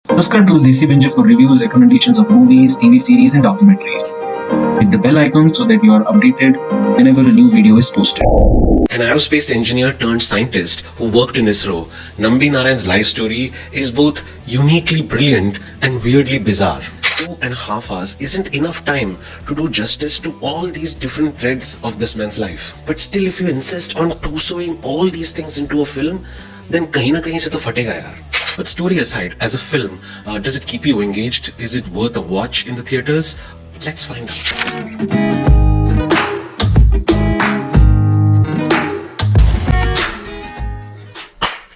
Subscribe to Desi Binge for reviews, recommendations of movies, TV series, and documentaries. Hit the bell icon so that you are updated whenever a new video is posted. An aerospace engineer turned scientist who worked in ISRO, Nambi Narayan's life story is both uniquely brilliant and weirdly bizarre. 2.5 hours isn't enough time to do justice to all these different threads of this man's life. But still, if you insist on torsoing all these things into a film, then kahin na kahin se to fatega yaar. But story aside, as a film, does it keep you engaged? Is it worth a watch in the theaters? Let's find out.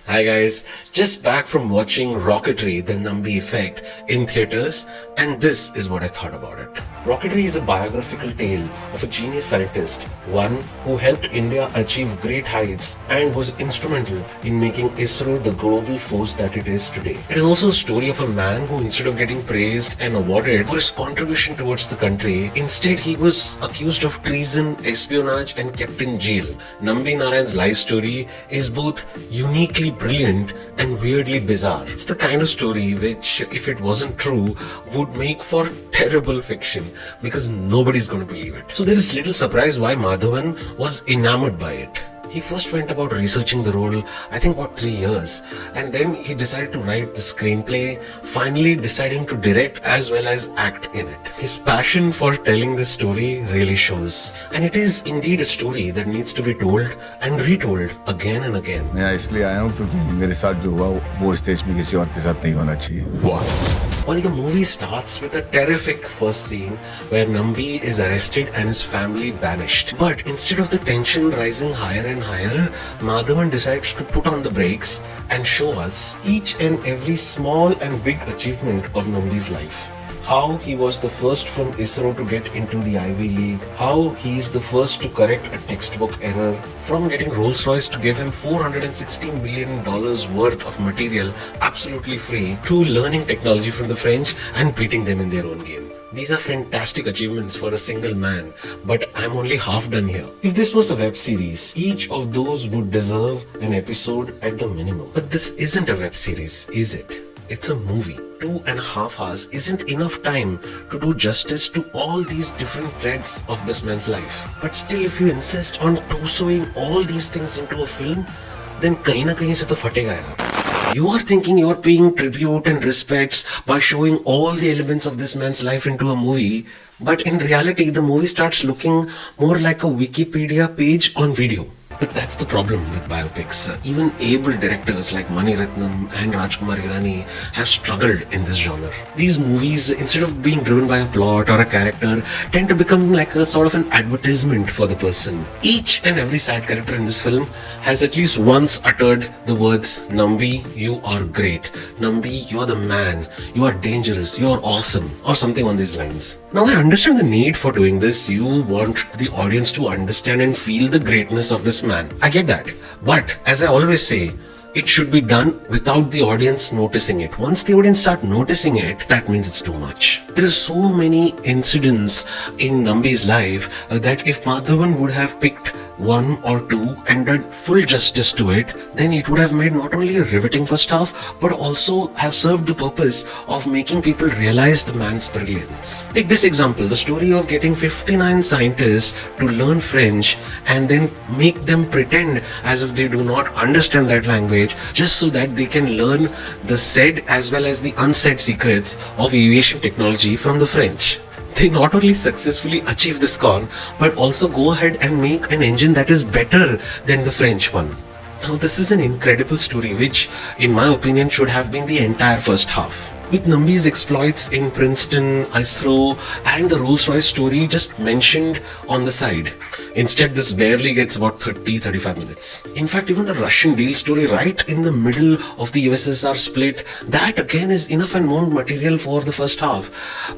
Hi guys, just back from watching Rocketry, The Nambi Effect in theaters, and this is what I thought about it. Rocketry is a biographical tale of a genius scientist, one who helped India achieve great heights and was instrumental in making ISRO the global force that it is today. It is also a story of a man who, instead of getting praised and awarded for his contribution towards the country, instead he was accused of treason, espionage and kept in jail. Nambi Narayan's life story is both uniquely brilliant and weirdly bizarre. It's the kind of story which, if it wasn't true, would make for terrible fiction because nobody's going to believe it. So there is little surprise why Madhavan was enamored by it. He first went about researching the role, I think about 3 years, and then he decided to write the screenplay, finally deciding to direct as well as act in it. His passion for telling this story really shows, and it is indeed a story that needs to be told and retold again and again. मैं यहाँ इसलिए आया हूँ क्योंकि मेरे साथ जो हुआ वो स्टेज में किसी और के साथ नहीं होना चाहिए। Well, the movie starts with a terrific first scene where Nambi is arrested and his family banished. But instead of the tension rising higher and higher, Madhavan decides to put on the brakes and show us each and every small and big achievement of Nambi's life. How he was the first from ISRO to get into the Ivy League, how he is the first to correct a textbook error, from getting Rolls-Royce to give him $460 million worth of material absolutely free, to learning technology from the French and beating them in their own game. These are fantastic achievements for a single man, but I'm only half done here. If this was a web series, each of those would deserve an episode at the minimum. But this isn't a web series, is it? It's a movie. 2.5 hours isn't enough time to do justice to all these different threads of this man's life. But still, if you insist on torsoing all these things into a film, then kahin na kahin se to fatega yaar. You are thinking you are paying tribute and respects by showing all the elements of this man's life into a movie, but in reality, the movie starts looking more like a Wikipedia page on video. But that's the problem with biopics. Even able directors like Mani Ratnam and Rajkumar Hirani have struggled in this genre. These movies, instead of being driven by a plot or a character, tend to become like a sort of an advertisement for the person. Each and every side character in this film has at least once uttered the words, Nambi, you are great. Nambi, you're the man. You are dangerous. You're awesome. Or something on these lines. Now I understand the need for doing this. You want the audience to understand and feel the greatness of this man. I get that. But as I always say, it should be done without the audience noticing it. Once the audience start noticing it, that means it's too much. There are so many incidents in Nambi's life that if Madhavan would have picked one or two and done full justice to it, then it would have made not only a riveting first half, but also have served the purpose of making people realize the man's brilliance. Take this example, the story of getting 59 scientists to learn French and then make them pretend as if they do not understand that language, just so that they can learn the said as well as the unsaid secrets of aviation technology from the French. They not only successfully achieve this con, but also go ahead and make an engine that is better than the French one. Now this is an incredible story which, in my opinion, should have been the entire first half. With Nambi's exploits in Princeton, ISRO and the Rolls-Royce story just mentioned on the side. Instead, this barely gets about 30-35 minutes. In fact, even the Russian deal story right in the middle of the USSR split, that again is enough and more material for the first half.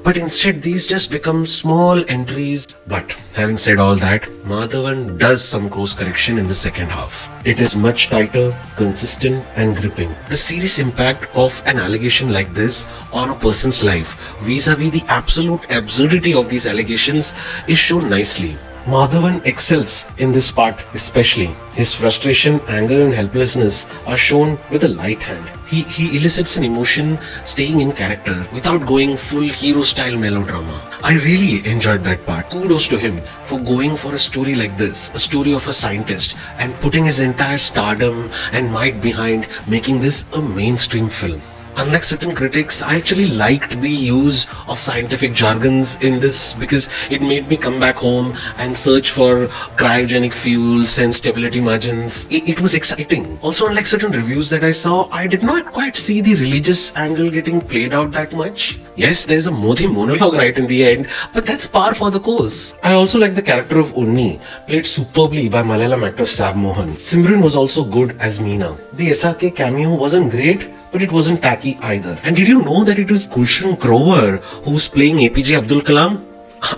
But instead, these just become small entries. But having said all that, Madhavan does some course correction in the second half. It is much tighter, consistent and gripping. The serious impact of an allegation like this on a person's life vis-a-vis the absolute absurdity of these allegations is shown nicely. Madhavan excels in this part especially. His frustration, anger and helplessness are shown with a light hand. He elicits an emotion staying in character without going full hero style melodrama. I really enjoyed that part. Kudos to him for going for a story like this, a story of a scientist, and putting his entire stardom and might behind making this a mainstream film. Unlike certain critics, I actually liked the use of scientific jargons in this because it made me come back home and search for cryogenic fuels and stability margins. It was exciting. Also, unlike certain reviews that I saw, I did not quite see the religious angle getting played out that much. Yes, there's a Modi monologue right in the end, but that's par for the course. I also like the character of Unni, played superbly by Malayalam actor Sab Mohan. Simran was also good as Meena. The SRK cameo wasn't great, but it wasn't tacky either. And did you know that it was Gulshan Grover who's playing APJ Abdul Kalam?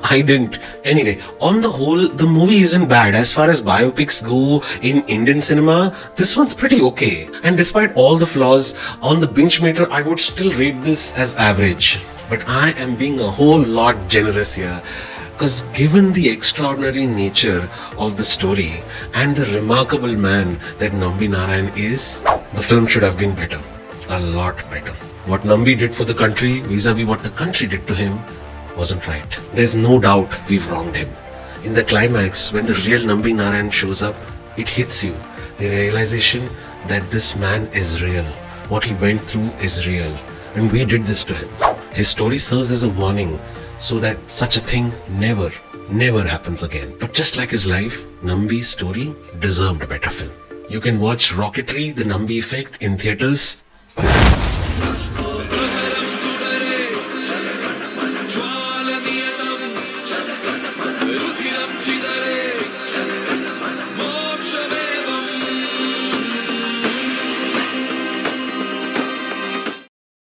I didn't. Anyway, on the whole, the movie isn't bad. As far as biopics go in Indian cinema, this one's pretty okay. And despite all the flaws, on the binge meter, I would still rate this as average. But I am being a whole lot generous here. Because given the extraordinary nature of the story and the remarkable man that Nambi Narayan is, the film should have been better. A lot better. What Nambi did for the country vis-a-vis what the country did to him wasn't right. There's no doubt we've wronged him. In the climax, when the real Nambi Narayan shows up, it hits you. The realization that this man is real. What he went through is real. And we did this to him. His story serves as a warning so that such a thing never happens again. But just like his life, Nambi's story deserved a better film. You can watch Rocketry, The Nambi Effect in theaters. Bye.